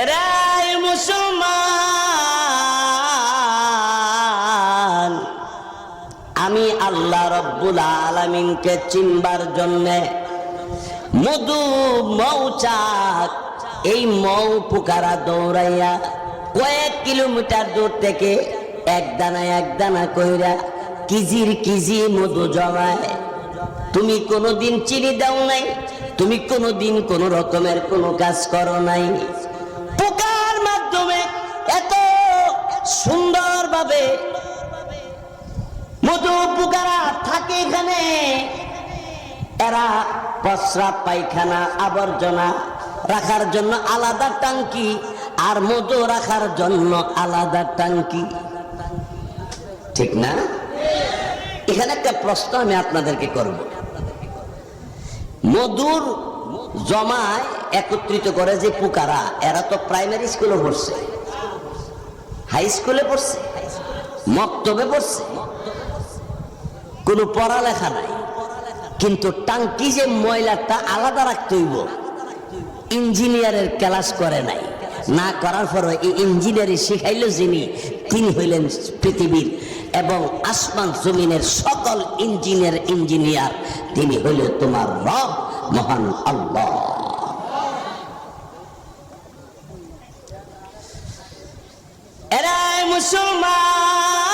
এরাই মুসলমান, আমি আল্লাহ রব্বুল আলামিনকে চিনবার জন্যে মধু মৌচাক এই মৌ পোকারা দৌড়াইয়া কয়েক কিলোমিটার দূর থেকে এক দানা কইরা কিজির কিজি মধু জমায়। তুমি কোনোদিন চিনি দাও নাই, তুমি কোনোদিন কোন রকমের কোনো কাজ করো নাই। পোকার মাধ্যমে এত সুন্দরভাবে মধু পোকারা থাকে এখানে। এরা প্রস্রাব পায়খানা আবর্জনা রাখার জন্য আলাদা টাঙ্কি আর মধু রাখার জন্য আলাদা টাঙ্কি, ঠিক না? এখানে একটা প্রশ্ন আমি আপনাদেরকে করব। মধুর জমায় একত্রিত করে যে পোকারা, এরা তো প্রাইমারি স্কুলে পড়ছে, হাই স্কুলে পড়ছে, মক্তবে পড়ছে, কোনো পড়ালেখা নাই, কিন্তু টাঙ্কি যে ময়লাটা আলাদা রাখতে হইব ইঞ্জিনিয়ারের ক্লাস করে নাই। না করার পর এই ইঞ্জিনিয়ারিং শিখাইল যিনি, তিনি হইলেন পৃথিবীর এবং আসমান জমিনের সকল ইঞ্জিনিয়ার তিনি হইল তোমার রব মহান আল্লাহ। এরাই মুসলমান,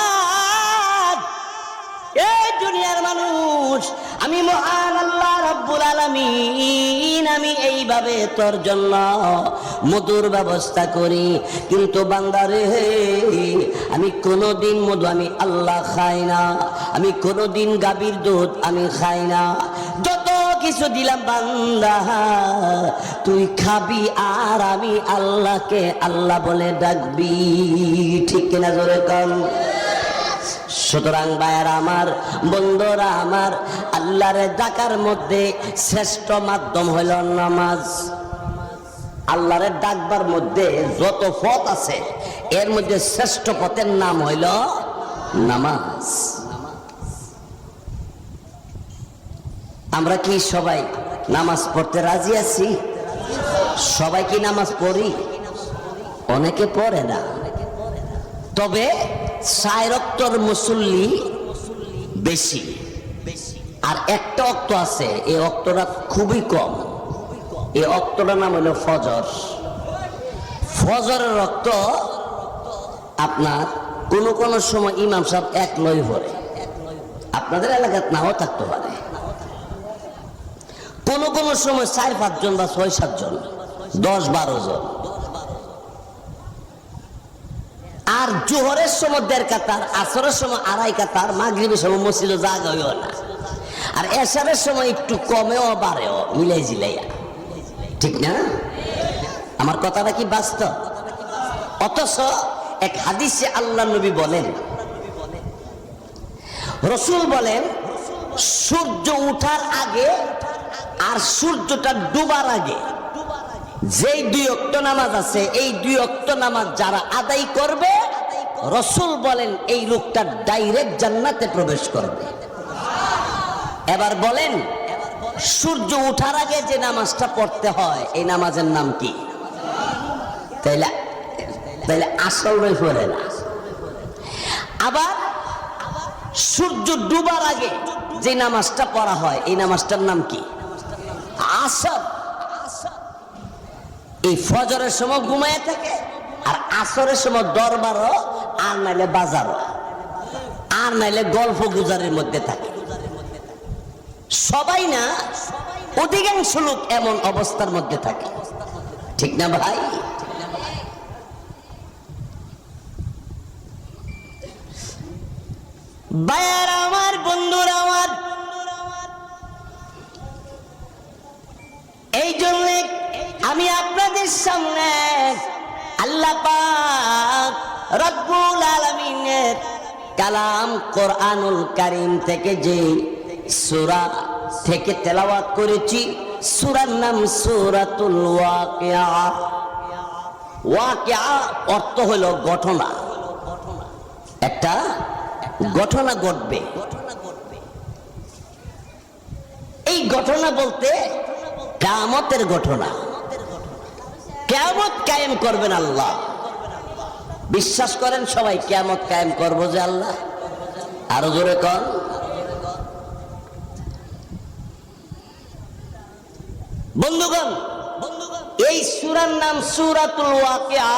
এই দুনিয়ার মানুষ। আমি মহান আল্লাহ রাব্বুল আলামিন, আমি এইভাবে তোর জন্য মধুর ব্যবস্থা করি। কিন্তু বান্দারে, আমি কোনোদিন মধু আমি আল্লাহ খাই না, আমি কোনোদিন গাভীর দুধ আমি খাই না। যত কিছু দিলাম বান্দা তুই খাবি আর আমি আল্লাহকে আল্লাহ বলে ডাকবি, ঠিক কিনা জোরে কম। সুতরাং ভাইয়েরা আমার, বন্ধুরা আমার, আল্লাহরে ডাকার মধ্যে শ্রেষ্ঠ মাধ্যম হইল নামাজ। আল্লাহরে ডাকবার মধ্যে যত পথ আছে এর মধ্যে শ্রেষ্ঠ পথের নাম হইল নামাজ। আমরা কি সবাই নামাজ পড়তে রাজি আছি? সবাই কি নামাজ পড়ি? অনেকে পড়ে না। তবে 6 ওয়াক্তের মুসল্লি বেশি, আর একটা ওয়াক্ত আছে এই ওয়াক্তটা খুবই কম। এই ওয়াক্তটার নাম হলো ফজর। ফজরের ওয়াক্ত আপনার কোন সময় ইমাম সাহেব এক লই পড়ে, আপনাদের এলাকায় নাও থাকতে পারে। কোন সময় 4-5 জন বা 6-7 জন, 10-12 জন। আর জোহরের সময় 1.5 কাতার, আসরের সময় 2.5 কাতার, মাগরিবের সময় মসজিদে জায়গা হইও না, আর এশারের সময় একটু কমেও বাড়েও, মিলাই জিলাইয়া, ঠিক না? আমার কথাটা কি বাস্তব? অথচ এক হাদিসে আল্লাহ নবী বলেন, রসুল বলেন, সূর্য উঠার আগে আর সূর্যটা ডুবার আগে যেই 2 ওয়াক্ত নামাজ আছে, এই 2 ওয়াক্ত নামাজ যারা আদায় করবে, রসুল বলেন এই লোকটা ডাইরেক্ট জান্নাতে প্রবেশ করবে। এবার বলেন, সূর্য উঠার আগে যে নামাজটা পড়তে হয় এই নামাজের নাম কি? তাইলে আসল রই পড়ে না। আবার সূর্য ডুবার আগে যে নামাজটা পড়া হয় এই নামাজটার নাম কি? আসর। এই ফজরের সময় ঘুমায় থাকে, আর আসরের সময় দরবারও, আর নাইলে বাজারও, আর নাইলে গল্প গুজারের মধ্যে থাকে। সবাই না, অধিকাংশ লোক এমন অবস্থার মধ্যে থাকে, ঠিক না ভাই? ভাইয়ারা আমার, বন্ধুরা আমার, এই জন্য আমি আপনাদের সামনে আল্লাহ পাক রব্বুল আলামিনের কালাম কোরআনুল কারীম থেকে যে সূরা থেকে তেলাওয়াত করেছি, সূরার নাম সূরাতুল ওয়াকিয়া। ওয়াকিয়া অর্থ হলো ঘটনা, একটা ঘটনা ঘটবে। এই ঘটনা বলতে কিয়ামতের ঘটনা। কিয়ামত কায়েম করবেন আল্লাহ। বিশ্বাস করেন সবাই কিয়ামত কায়েম করবো যে আল্লাহ? আরো জোরে কর। বন্ধুগণ, এই সূরার নাম সূরাতুল ওয়াকিয়া।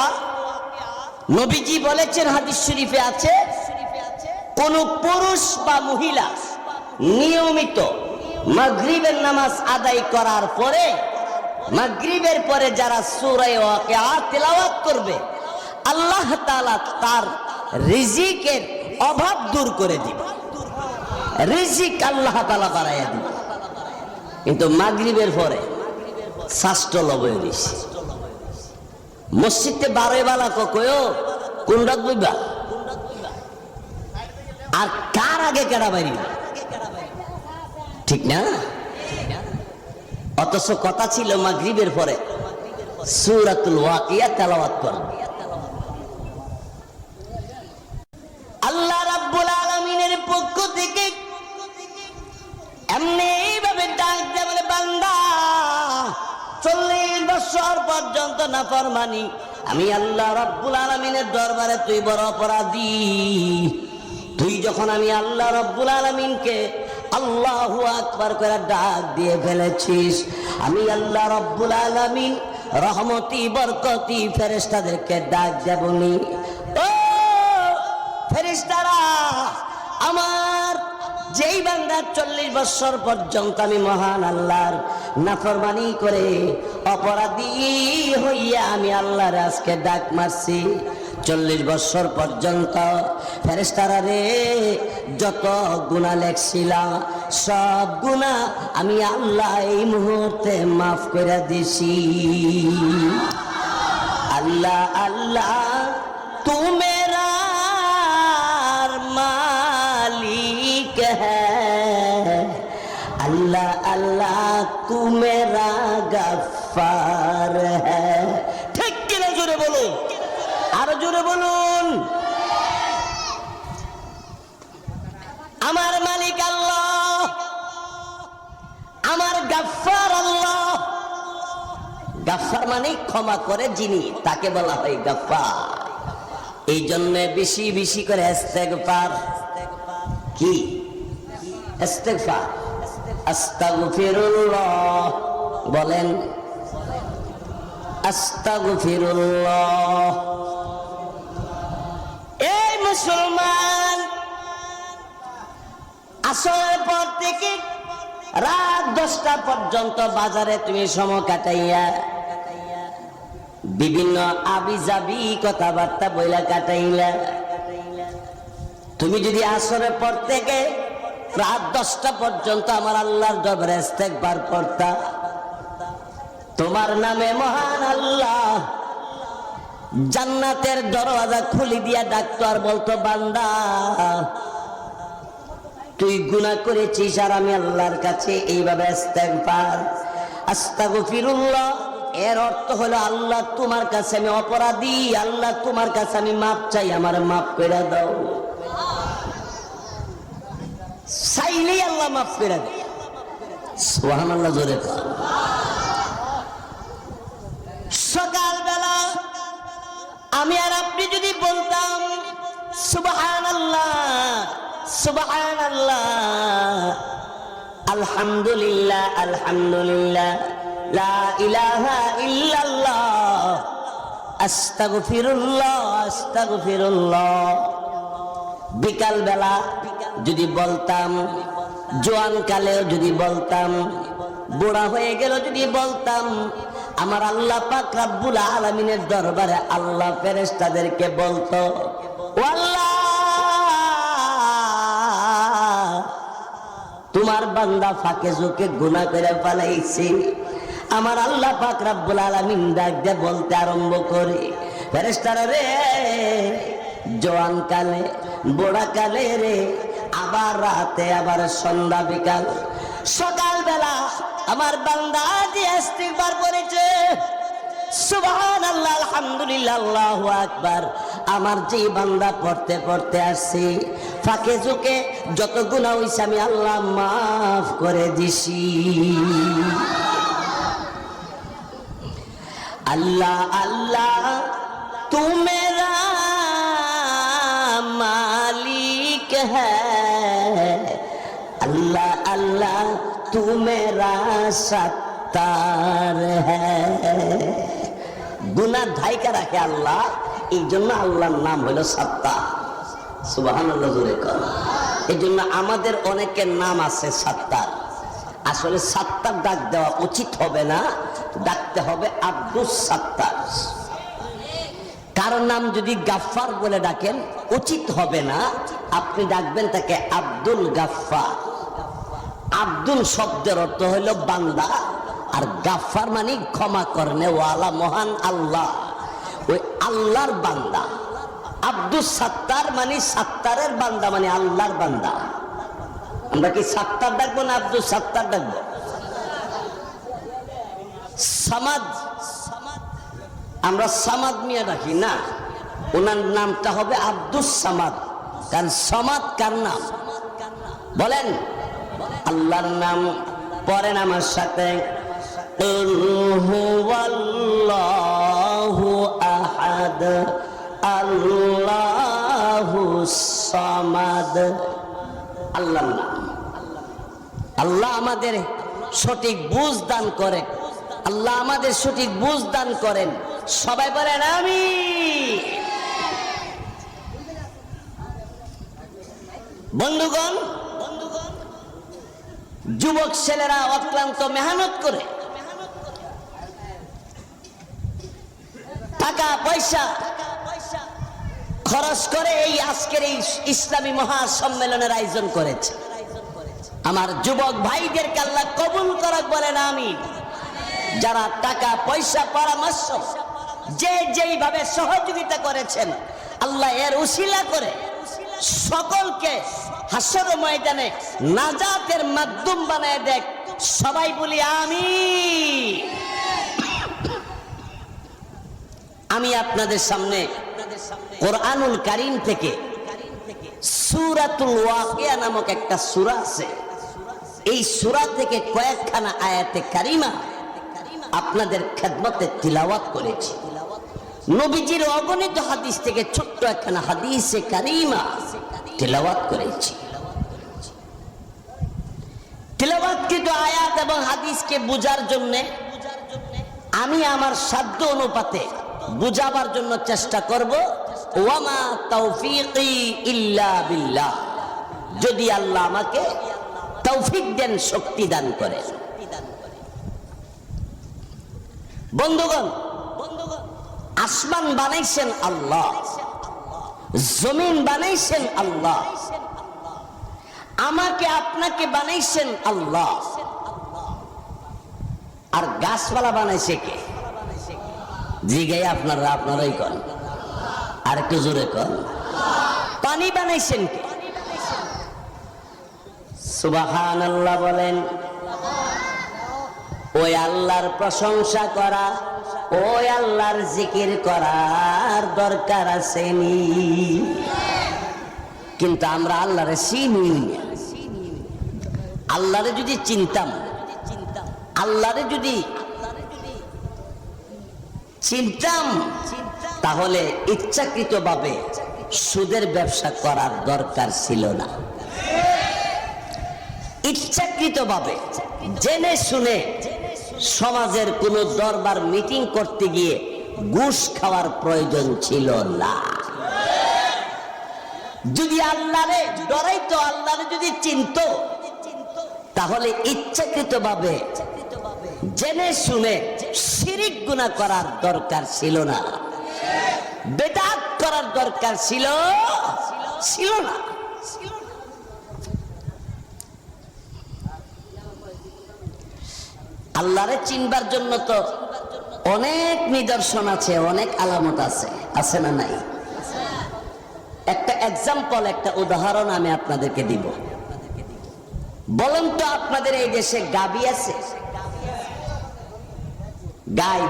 নবীজি বলেছেন, হাদিস শরীফে আছে, কোন পুরুষ বা মহিলা নিয়মিত মাগরিবের নামাজ আদায় করার পরে, মাগরিবের পরে যারা সূরা ওয়াকিয়া তেলাওয়াত করবে, আল্লাহ তাআলা তার রিজিকের অভাব দূর করে দিবে, রিজিক আল্লাহ তাআলা বাড়াইয়া দিবে। কিন্তু মাগরিবের পরে ষষ্ঠ লবয় দিছে মসজিদে 12 বেলা কয়ও কোন রাত বইবা, আর কার আগে কেডা বাইরি, ঠিক না? অথচ কথা ছিল মাগরিবের পরে সূরাতুল ওয়াকিয়া তেলাওয়াত করবে। আল্লাহ রাব্বুল আলামিনের পক্ষ থেকে এমনি এইভাবে ডাক দেয়, বলে বান্দা 40 বছর পর্যন্ত নাফরমানি, আমি আল্লাহ রাব্বুল আলামিনের দরবারে তুই বড় অপরাধী। তুই যখন আমি আল্লাহ রাব্বুল আলামিনকে আল্লাহু আকবার করে ডাক দিয়ে ফেলেছিস, আমি আল্লাহ রাব্বুল আলামিন রহমতি বরকতি ফেরেশতাদেরকে ডাক দেবনি। ও ফেরেশতারা, আমার যেই বান্দা 40 বছর পর্যন্ত আমি মহান আল্লাহর নাফরমানি করে অপরাধী হইয়া আমি আল্লাহর আজকে ডাক মারছি, 40 বছর পর্যন্ত ফেরেশতারা রে যত গুনাহ লেখছিলাম সব গুনাহ আমি আল্লাহ এই মুহূর্তে মাফ করে দিছি। আল্লাহ আল্লাহ তু মেরা मालिक है, अल्लाह अल्लाह तू मेरा गफ्फार है। ठीक किना जोरे बोलुन, आरो जोरे बोलुन। আমার মালিক আল্লাহ, আমার গফফার আল্লাহ। গফফার মানে ক্ষমা করে যিনি, তাকে বলা হয় গফফার। এই জন্য বেশি বেশি করে ইস্তেগফার, কি ইস্তেগফার, আস্তাগফিরুল্লাহ বলেন, আস্তাগফিরুল্লাহ। এই মুসলমান, আসরের পর থেকে রাত 10টা পর্যন্ত বাজারে তুমি সময় কাটাইয়া বিভিন্ন আবিজাবি কথাবার্তা বইলা কাটাইলা। তুমি যদি আসরের পর থেকে রাত 10টা পর্যন্ত আমার আল্লাহর দরবারে ইস্তেগফার করতা, তোমার নামে মহান আল্লাহ জান্নাতের দরওয়াজা খুলে দিয়া ডাকতো আর বলতো, বান্দা তুই গুনাহ করেছিস আর আমি আল্লাহর কাছে এইভাবে ইস্তেগফার, আস্তাগফিরুল্লাহ। এর অর্থ হলো আল্লাহ তোমার কাছে আমি অপরাধী, আল্লাহ তোমার কাছে আমি মাপ চাই, আমার মাফ করে দাও। চাইলেই আল্লাহ মাফ করে দেয়। সুবহানাল্লাহ জোরে কর। সকালবেলা আমি আর আপনি যদি বলতাম সুবহানাল্লাহ সুবহানাল্লাহ, আলহামদুলিল্লাহ আলহামদুলিল্লাহ, লা ইলাহা ইল্লাল্লাহ, আস্তাগফিরুল্লাহ আস্তাগফিরুল্লাহ। বিকাল বেলা যদি বলতাম, জোয়ান কালেও যদি বলতাম, বুড়া হয়ে গেল যদি বলতাম, আমার আল্লাহ পাক রব্বুল আলামিনের দরবারে আল্লাহ ফেরেশতাদেরকে বলতো, ও আল্লাহ তোমার বান্দা ফাঁকে ঝুঁকে গুনাহ করে ফেলাইছে। আমার আল্লাহ পাক রব্বুল আলামিন ডাক দিয়ে বলতে আরম্ভ করে, ফেরেশতারা রে, জওয়ান কালে বুড়া কালে রে, আবার রাতে, আবার সন্ধ্যা বিকাল, সকালবেলা আমার বান্দা যে ইস্তিগফার করেছে, সুবহানাল্লাহ আলহামদুলিল্লাহ আল্লাহু আকবার, আমার যে বান্দা পড়তে পড়তে আসছে, ফাঁকে ঝুঁকে যত গুনাহ হইছে আমি আল্লাহ মাফ করে দিছি। अल्लाह अल्लाह तू मेरा मालिक है, अल्लाह अल्लाह तू मेरा सत्तार है। गुनाह ढाইকা রাখে আল্লাহ, এই জন্য আল্লাহর নাম হলো সত্তার। সুবহানাল্লাহ জোরে কর। এই জন্য আমাদের অনেকের নাম আছে সত্তার। আসলে সত্তার ডাক দেওয়া উচিত হবে না, ডাকতে হবে আব্দুস সত্তার। কারো নাম যদি গাফফার বলে ডাকেন উচিত হবে না, আপনি ডাকবেন তাকে আব্দুল গাফফার। আব্দুল শব্দের অর্থ হলো বান্দা, আর গাফফার মানে ক্ষমা করনে ওয়ালা, মহান আল্লাহ, ওই আল্লাহর বান্দা। আব্দুস সত্তার মানে সত্তারের বান্দা, মানে আল্লাহর বান্দা। আমরা কি সত্তার ডাকবো না আব্দুল সত্তার ডাকবো? সামাদ, আমরা সামাদ মিয়া ডাকি না, ওনার নামটা হবে আব্দুস সামাদ। কারণ সামাদ কার নাম বলেন? আল্লাহর নাম। পড়েন আমার সাথে, কুল হুয়াল্লাহু আহাদ আল্লাহুস সামাদ। আল্লাহর নাম। আল্লাহ আমাদের সঠিক বুঝ দান করে, আল্লাহ আমাদের সঠিক বুঝ দান করেন। সবাই বলেন আমিন। বন্ধুগণ, যুবক ছেলেরা অক্লান্ত মেহনত করে টাকা পয়সা খরচ করে এই আজকের এই ইসলামী মহাসম্মেলনের আয়োজন করেছে। আমার যুবক ভাইদেরকে আল্লাহ কবুল করুক, বলেন আমিন। যারা টাকা পয়সা পরামর্শ যে যেইভাবে সহযোগিতা করেছেন, আল্লাহ এর উসিলা করে সকলকে হাসর ময়দানে নাজাতের মাধ্যম বানায় দেখ। সবাই বলি আমিন। আমি আপনাদের সামনে কোরআনুল কারীম থেকে সূরাতুল ওয়াকিয়া নামক একটা সূরা আছে, এই সূরা থেকে কয়েকখানা আয়াতে কারিমা আপনাদের খেদমতে তিলাওয়াত করেছি। নবীজির অগণিত হাদিস থেকে ছোট্ট একখানা হাদিসে কারিমা তিলাওয়াত করেছি। তিলাওয়াতকৃত আয়াত এবং হাদিসকে বুঝার জন্য আমি আমার সাধ্য অনুপাতে বুঝাবার জন্য চেষ্টা করব। ওয়ামা তাওফীকি ইল্লা বিল্লাহ, যদি আল্লাহ আমাকে তৌফিক দেন, শক্তি দান করেন। বন্ধুগণ, আসমান বানাইছেন আল্লাহ, জমিন বানাইছেন আল্লাহ, আমাকে আপনাকে বানাইছেন আল্লাহ, আর গাছপালা বানাইছে কে? জিগাই আপনারাই কন, আর একটু জোরে কন। পানি বানাইছেন কে? সুবহানাল্লাহ বলেন। ওই আল্লাহর প্রশংসা করা, ওই আল্লাহর জিকির করার দরকার আছে নি? কিন্তু আমরা আল্লাহরে চিনি না। আল্লাহরে যদি চিনতাম, আল্লাহরে যদি চিনতাম, তাহলে ইচ্ছাকৃতভাবে সুদের ব্যবসা করার দরকার ছিল না। ইচ্ছাকৃতভাবে জেনে শুনে সমাজের কোন দরবার মিটিং করতে গিয়ে ঘুষ খাওয়ার প্রয়োজন ছিল না। যদি আল্লাহরে ডরাইতো, আল্লাহরে যদি চিনতো, তাহলে ইচ্ছাকৃতভাবে জেনে শুনে শিরিক গুনাহ করার দরকার ছিল না, বেদাত করার দরকার ছিল না। আল্লাহরে চিনবার জন্য তো অনেক নিদর্শন আছে, অনেক আলামত আছে, আছে না নাই? একটা এক্সাম্পল, একটা উদাহরণ আমি আপনাদেরকে দিব। বলেন তো, আপনাদের এই দেশে গাবি আছে? গাই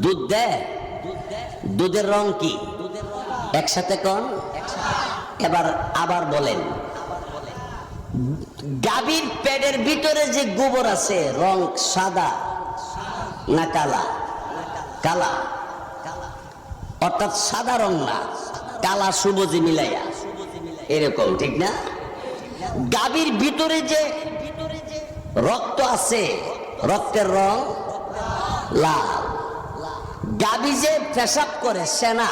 দুধ দেয়? দুধের রং কি? একসাথে কোন? এবার আবার বলেন। গাভীর পেটের ভিতরে যে গোবর আছে, রং সাদা, না কালা? কালা অর্থাৎ সাদা রং না, কালা সবুজে মিলাইয়া এরকম, ঠিক না? গাভীর ভিতরে যে রক্ত আছে, রক্তের রং লাল। গাভী যে পেশাব করে সেনা,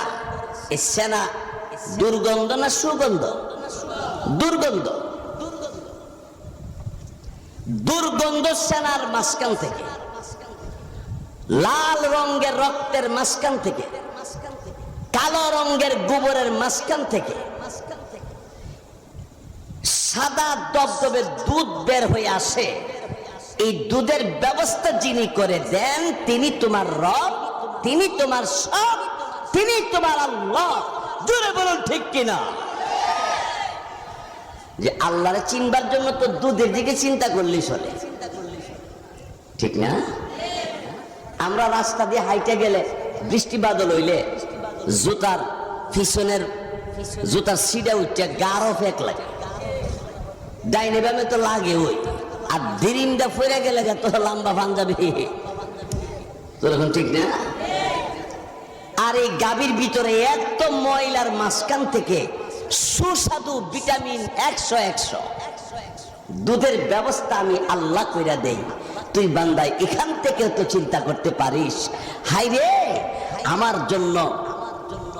এই সেনা দুর্গন্ধ না সুগন্ধ? দুর্গন্ধ। দুর্গন্ধ সেনার মাঝখান থেকে, লাল রঙের রক্তের মাঝখান থেকে, কালো রঙের গোবরের মাঝখান থেকে সাদা দবদবে দুধ বের হয়ে আসে। এই দুধের ব্যবস্থা যিনি করে দেন তিনি তোমার রব, তিনি তোমার সব, তিনি তোমার আল্লাহ। জোরে বলুন ঠিক কিনা? যে আল্লাহরে চিনবার জন্য তো দুধের দিকে চিন্তা করলি চলে, ঠিক না? আমরা রাস্তা দিয়ে হাইটে গেলে, বৃষ্টি বাদল হইলে জুতার পিছনের জুতার সিডা উঠছে গাঢ় ফেক লাগে, ডাইনে বামে তো লাগে ওই, আর দিরিমটা ফিরে গেলে তো লম্বা পাঞ্জাবি তখন, ঠিক না? আর এই গাভীর ভিতরে এত ময়লার মাঝখান থেকে সুস্বাদু ভিটামিন 100 দুধের ব্যবস্থা আমি আল্লাহ কইরা দেই। তুই বান্দাই এখান থেকে তো চিন্তা করতে পারিস, হাই রে আমার জন্য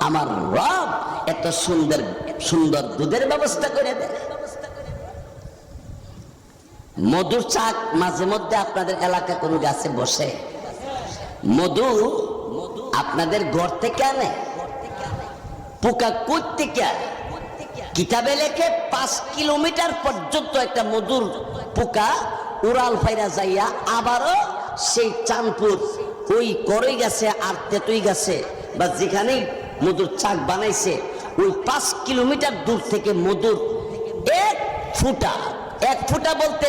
আমার রব এত সুন্দর সুন্দর দুধের ব্যবস্থা করে দেয়। মধুর চাক মাঝে মধ্যে আপনাদের এলাকা কোন গাছে বসে, মধু আপনাদের ঘর থেকে আনে, পোকা কই থেকে আনে? কিতাবে লেখে 5 কিলোমিটার পর্যন্ত একটা মধুর পোকা উড়াল ফাইরা যাইয়া আবারও সেই চাঁদপুর ওই করই গেছে আর তেতুই গেছে বা যেখানেই মধুর চাক বানাইছে ওই 5 কিলোমিটার দূর থেকে মধুর এক ফুটা বলতে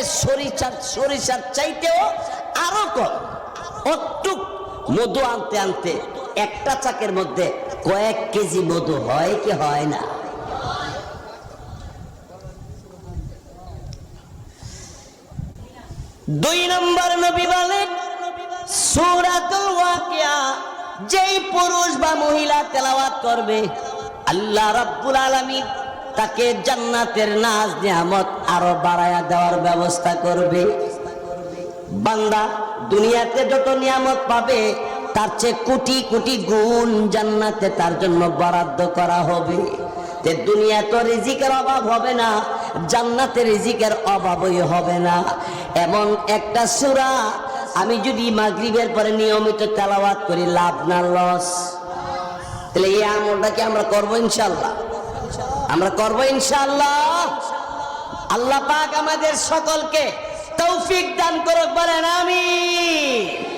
সরিষার চাইতেও আরো কম অটুক মধু আনতে আনতে একটা চাকের মধ্যে কয়েক কেজি মধু হয় কি হয় না? দুই নম্বর নবী বলেন সূরাতুল ওয়াকিয়া যেই পুরুষ বা মহিলা তেলাওয়াত করবে আল্লাহ রাব্বুল আলামিন তাকে জান্নাতের নাজ নিয়ামত আরো বাড়ায়া দেওয়ার ব্যবস্থা করবে। বান্দা দুনিয়াতে যত নিয়ামত পাবে তার চেয়ে কোটি কোটি গুণ জান্নাতে তার জন্য বরাদ্দ করা হবে। যে দুনিয়া তো রিজিকের অভাব হবে না, জান্নাতে রিজিকের অভাবই হবে না। এমন একটা সূরা আমি যদি মাগরিবের পরে নিয়মিত তেলাওয়াত করি, লাভ না লস? তাহলে এই আমলটা কি আমরা করবো ইনশাআল্লাহ? আমরা করবো ইনশাআল্লাহ। আল্লাহ পাক আমাদের সকলকে তৌফিক দান করুক, বলেন আমিন।